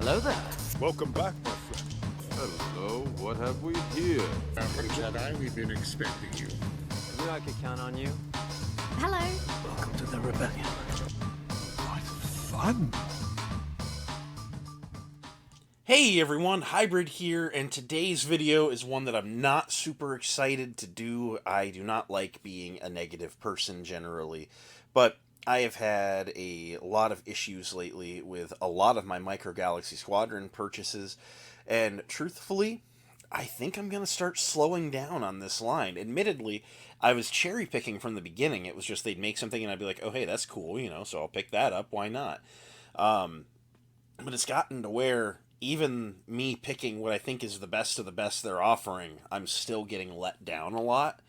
Hello there. Welcome back, my friend. Hello, what have we here? Jedi, we've been expecting you. Knew I could count on you. Hello. Welcome to the rebellion. What fun! Hey everyone, Hybrid here, and today's video is one that I'm not super excited to do. I do not like being a negative person generally, but I have had a lot of issues lately with a lot of my Micro Galaxy Squadron purchases, and truthfully, I think I'm going to start slowing down on this line. Admittedly, I was cherry picking from the beginning. It was just they'd make something and I'd be like, oh hey, that's cool, so I'll pick that up, why not? But it's gotten to where even me picking what I think is the best of the best they're offering, I'm still getting let down a lot.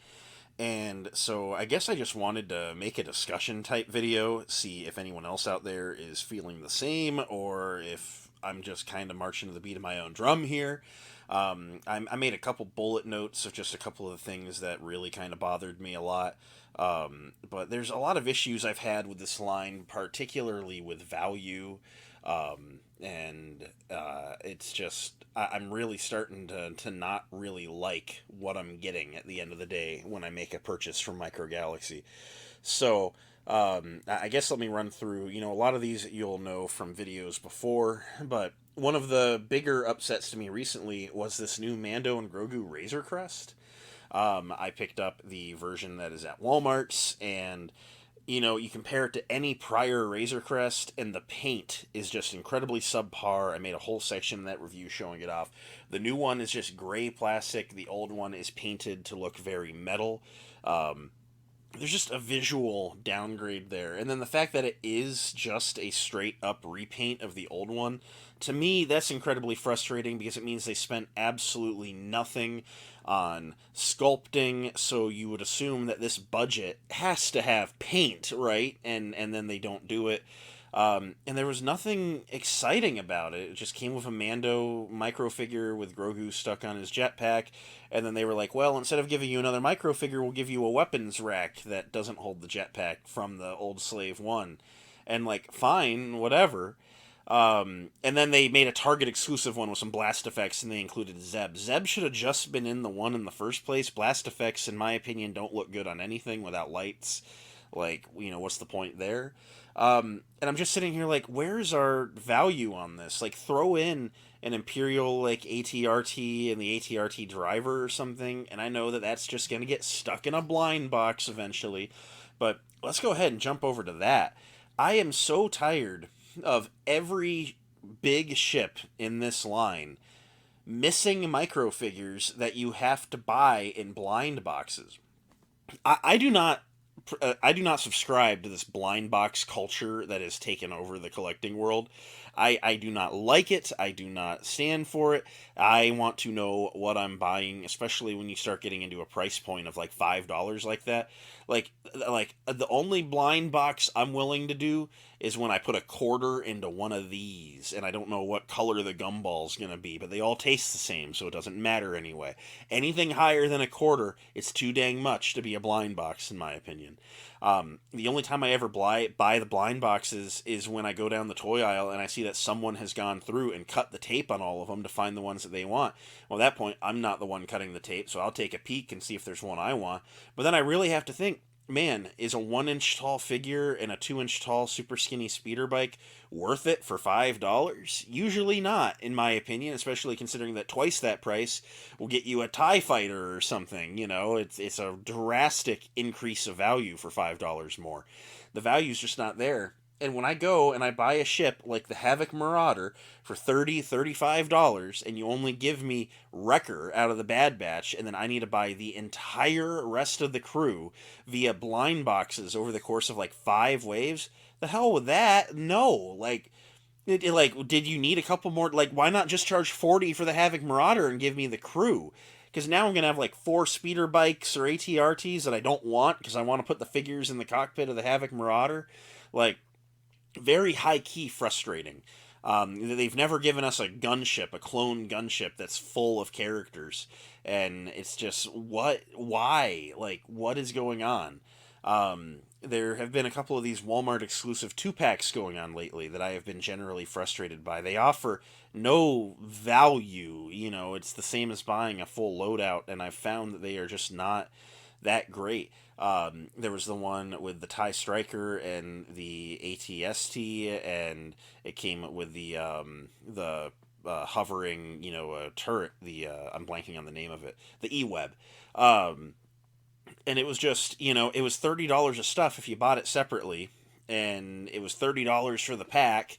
And so I guess I just wanted to make a discussion type video, see if anyone else out there is feeling the same, or if I'm just kind of marching to the beat of my own drum here. I made a couple bullet notes of just a couple of things that really kind of bothered me a lot. But there's a lot of issues I've had with this line, particularly with value. It's just, I'm really starting to not really like what I'm getting at the end of the day when I make a purchase from Micro Galaxy. So, I guess let me run through, a lot of these you'll know from videos before, but one of the bigger upsets to me recently was this new Mando and Grogu Razor Crest. I picked up the version that is at Walmart's, and you compare it to any prior Razor Crest, and the paint is just incredibly subpar. I made a whole section in that review showing it off. The new one is just gray plastic. The old one is painted to look very metal. There's just a visual downgrade there. And then the fact that it is just a straight up repaint of the old one, to me, that's incredibly frustrating because it means they spent absolutely nothing on sculpting, so you would assume that this budget has to have paint, right? And then they don't do it. And there was nothing exciting about it. It just came with a Mando micro figure with Grogu stuck on his jetpack, and then they were like, well, instead of giving you another micro figure, we'll give you a weapons rack that doesn't hold the jetpack from the old Slave 1. And fine, whatever. And then they made a Target exclusive one with some blast effects, and they included Zeb. Zeb should have just been in the one in the first place. Blast effects, in my opinion, don't look good on anything without lights. What's the point there? And I'm just sitting here where's our value on this? Throw in an Imperial, ATRT and the ATRT driver or something, and I know that that's just going to get stuck in a blind box eventually, but let's go ahead and jump over to that. I am so tired of every big ship in this line missing micro figures that you have to buy in blind boxes. I do not subscribe to this blind box culture that has taken over the collecting world. I do not like it. I do not stand for it. I want to know what I'm buying, especially when you start getting into a price point of $5 like that. The only blind box I'm willing to do is when I put a quarter into one of these, and I don't know what color the gumball's gonna be, but they all taste the same, so it doesn't matter anyway. Anything higher than a quarter, it's too dang much to be a blind box, in my opinion. The only time I ever buy the blind boxes is when I go down the toy aisle and I see that someone has gone through and cut the tape on all of them to find the ones that they want. Well, at that point, I'm not the one cutting the tape, so I'll take a peek and see if there's one I want. But then I really have to think, man, is a 1-inch tall figure and a 2-inch tall super skinny speeder bike worth it for $5? Usually not, in my opinion, especially considering that twice that price will get you a TIE fighter or something. It's a drastic increase of value for $5 more. The value's just not there. And when I go and I buy a ship like the Havoc Marauder for $30, $35, and you only give me Wrecker out of the Bad Batch, and then I need to buy the entire rest of the crew via blind boxes over the course of 5 waves, the hell with that? No. Did you need a couple more? Why not just charge $40 for the Havoc Marauder and give me the crew? Because now I'm going to have 4 speeder bikes or ATRTs that I don't want because I want to put the figures in the cockpit of the Havoc Marauder. Very high-key frustrating. They've never given us a gunship, a clone gunship that's full of characters. And it's just, why? What is going on? there have been a couple of these Walmart exclusive 2-packs going on lately that I have been generally frustrated by. They offer no value, it's the same as buying a full loadout, and I've found that they are just not that great. There was the one with the TIE Striker and the ATST, and it came with the hovering, turret. I'm blanking on the name of it. The E-Web. And it was just, it was $30 of stuff if you bought it separately, and it was $30 for the pack,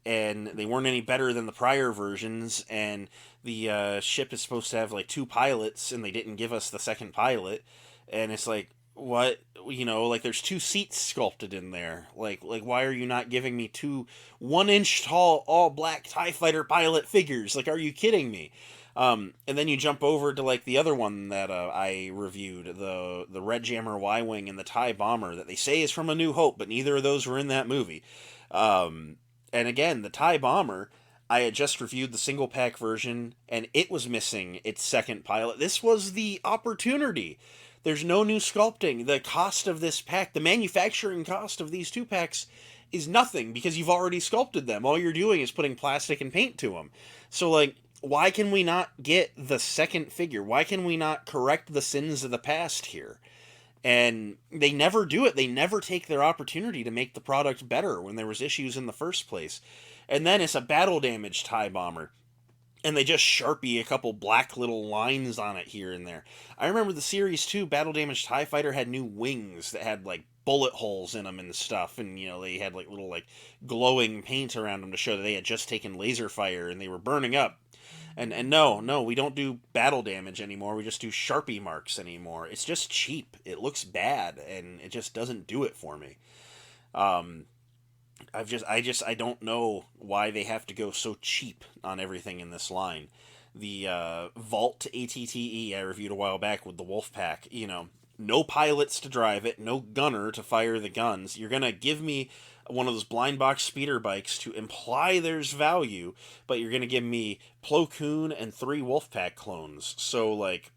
and they weren't any better than the prior versions, and the ship is supposed to have like 2 pilots, and they didn't give us the second pilot, and it's like, what, like there's 2 seats sculpted in there, like why are you not giving me 2 1-inch tall all black TIE Fighter pilot figures? Like, are you kidding me? And then you jump over to like the other one that I reviewed, the Red Jammer Y-Wing and the TIE Bomber that they say is from A New Hope, but neither of those were in that movie. And again, the TIE Bomber, I had just reviewed the single pack version, and it was missing its second pilot. This was the opportunity. There's no new sculpting. The cost of this pack, the manufacturing cost of these 2 packs, is nothing because you've already sculpted them. All you're doing is putting plastic and paint to them. So, like, why can we not get the second figure? Why can we not correct the sins of the past here? And they never do it. They never take their opportunity to make the product better when there was issues in the first place. And then it's a battle damage TIE Bomber, and they just Sharpie a couple black little lines on it here and there. I remember the Series 2 battle damage TIE Fighter had new wings that had like bullet holes in them and stuff, and they had like little like glowing paint around them to show that they had just taken laser fire and they were burning up. And no, we don't do battle damage anymore. We just do Sharpie marks anymore. It's just cheap. It looks bad, and it just doesn't do it for me. I don't know why they have to go so cheap on everything in this line. The Vault ATTE I reviewed a while back with the Wolfpack, no pilots to drive it, no gunner to fire the guns. You're gonna give me one of those blind box speeder bikes to imply there's value, but you're gonna give me Plo Koon and 3 Wolfpack clones. So like,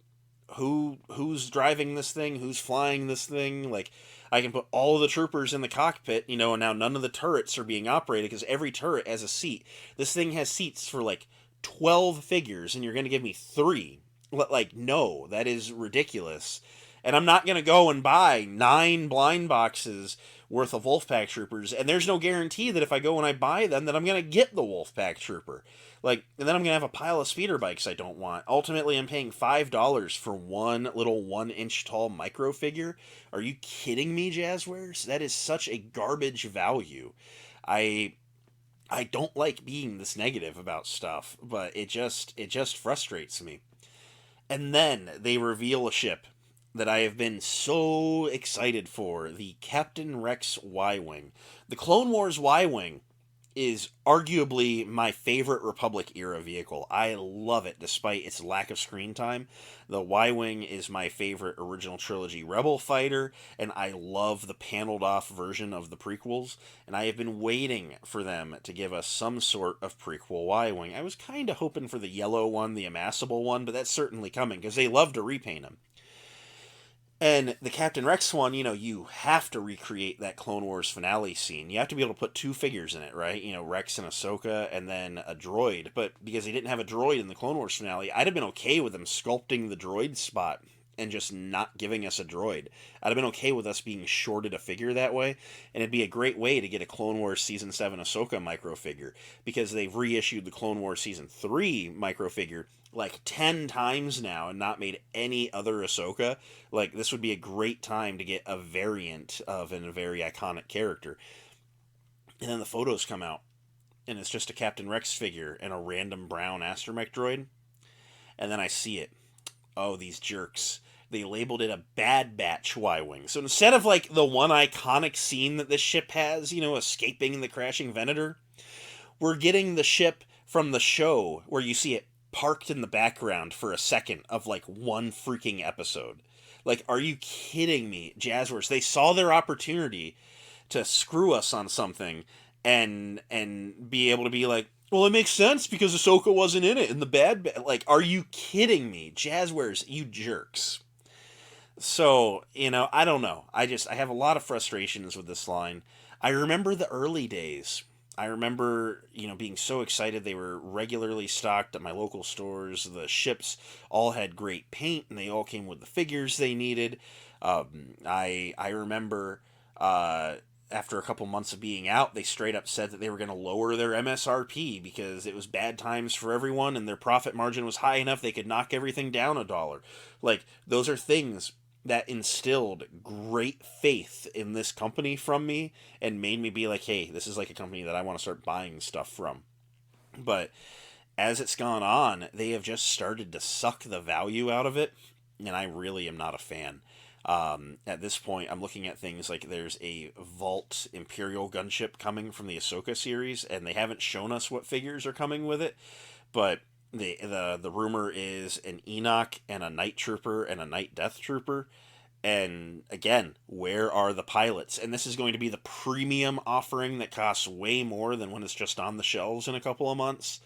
who's driving this thing? Who's flying this thing? Like, I can put all of the troopers in the cockpit, and now none of the turrets are being operated because every turret has a seat. This thing has seats for like 12 figures, and you're going to give me 3. Like, no, that is ridiculous. And I'm not going to go and buy 9 blind boxes worth of Wolfpack troopers, and there's no guarantee that if I go and I buy them that I'm going to get the Wolfpack trooper. Like, and then I'm going to have a pile of speeder bikes I don't want. Ultimately, I'm paying $5 for one little 1-inch tall micro figure. Are you kidding me, Jazzwares? That is such a garbage value. I don't like being this negative about stuff, but it just frustrates me. And then they reveal a ship that I have been so excited for, the Captain Rex Y-Wing. The Clone Wars Y-Wing is arguably my favorite Republic era vehicle. I love it despite its lack of screen time. The Y-Wing is my favorite original trilogy Rebel fighter, and I love the paneled off version of the prequels, and I have been waiting for them to give us some sort of prequel Y-Wing. I was kind of hoping for the yellow one, the amassable one, but that's certainly coming because they love to repaint them. And the Captain Rex one, you have to recreate that Clone Wars finale scene. You have to be able to put 2 figures in it, right? Rex and Ahsoka, and then a droid. But because they didn't have a droid in the Clone Wars finale, I'd have been okay with them sculpting the droid spot and just not giving us a droid. I'd have been okay with us being shorted a figure that way, and it'd be a great way to get a Clone Wars Season 7 Ahsoka microfigure, because they've reissued the Clone Wars Season 3 microfigure like 10 times now and not made any other Ahsoka. Like, this would be a great time to get a variant of a very iconic character. And then the photos come out, and it's just a Captain Rex figure and a random brown astromech droid. And then I see it. Oh, these jerks. They labeled it a Bad Batch Y-Wing. So instead of like the one iconic scene that this ship has, escaping the crashing Venator, we're getting the ship from the show where you see it parked in the background for a second of like one freaking episode. Like, are you kidding me, Jazzwares? They saw their opportunity to screw us on something and be able to be like, well, it makes sense because Ahsoka wasn't in it in the like, are you kidding me, Jazzwares? You jerks. So, I don't know. I have a lot of frustrations with this line. I remember the early days. I remember, being so excited. They were regularly stocked at my local stores. The ships all had great paint, and they all came with the figures they needed. I remember after a couple months of being out, they straight up said that they were going to lower their MSRP because it was bad times for everyone, and their profit margin was high enough they could knock everything down $1. Like, those are things that instilled great faith in this company from me and made me be like, hey, this is like a company that I want to start buying stuff from. But as it's gone on, they have just started to suck the value out of it, and I really am not a fan. At this point, I'm looking at things like there's a Vault Imperial gunship coming from the Ahsoka series, and they haven't shown us what figures are coming with it, but the rumor is an Enoch and a Night Trooper and a Night Death Trooper. And again, where are the pilots? And this is going to be the premium offering that costs way more than when it's just on the shelves in a couple of months.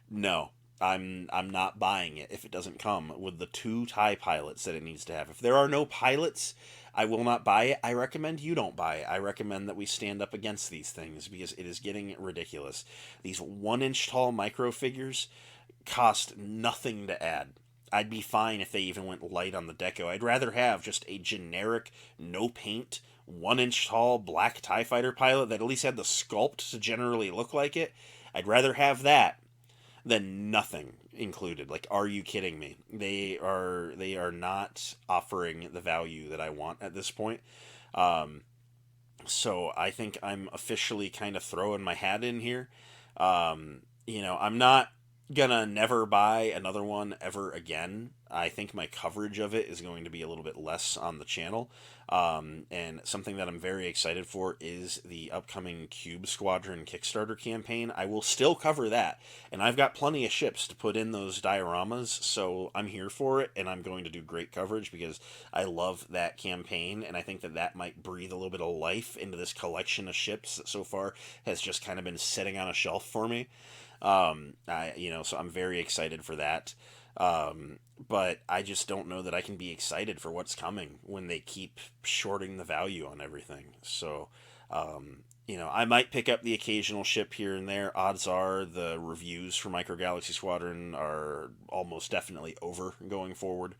No, I'm not buying it if it doesn't come with the 2 TIE pilots that it needs to have. If there are no pilots, I will not buy it. I recommend you don't buy it. I recommend that we stand up against these things because it is getting ridiculous. These 1-inch tall micro figures cost nothing to add. I'd be fine if they even went light on the deco. I'd rather have just a generic, no paint, 1-inch tall black TIE fighter pilot that at least had the sculpt to generally look like it. I'd rather have that than nothing included. Like, are you kidding me? They are not offering the value that I want at this point. So I think I'm officially kind of throwing my hat in here. I'm not gonna never buy another one ever again. I think my coverage of it is going to be a little bit less on the channel. And something that I'm very excited for is the upcoming Cube Squadron Kickstarter campaign. I will still cover that, and I've got plenty of ships to put in those dioramas, so I'm here for it, and I'm going to do great coverage because I love that campaign, and I think that that might breathe a little bit of life into this collection of ships that so far has just kind of been sitting on a shelf for me. So I'm very excited for that. But I just don't know that I can be excited for what's coming when they keep shorting the value on everything. So, I might pick up the occasional ship here and there. Odds are the reviews for Micro Galaxy Squadron are almost definitely over going forward.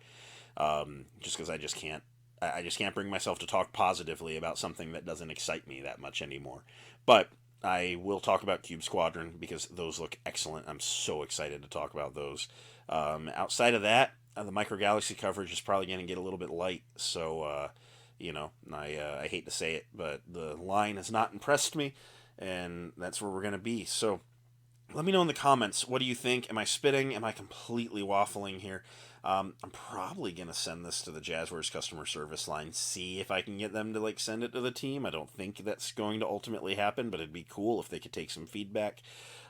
Just because I just can't. I just can't bring myself to talk positively about something that doesn't excite me that much anymore. But I will talk about Cube Squadron because those look excellent. I'm so excited to talk about those. Outside of that, the Micro Galaxy coverage is probably going to get a little bit light. So, I hate to say it, but the line has not impressed me, and that's where we're going to be. So, let me know in the comments, what do you think? Am I spitting? Am I completely waffling here? I'm probably going to send this to the Jazzwares customer service line, see if I can get them to send it to the team. I don't think that's going to ultimately happen, but it'd be cool if they could take some feedback.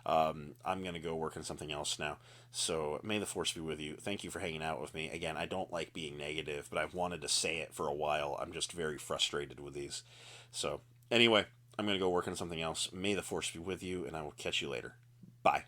I'm going to go work on something else now. So may the force be with you. Thank you for hanging out with me. Again, I don't like being negative, but I've wanted to say it for a while. I'm just very frustrated with these. So anyway, I'm going to go work on something else. May the force be with you, and I will catch you later. Bye.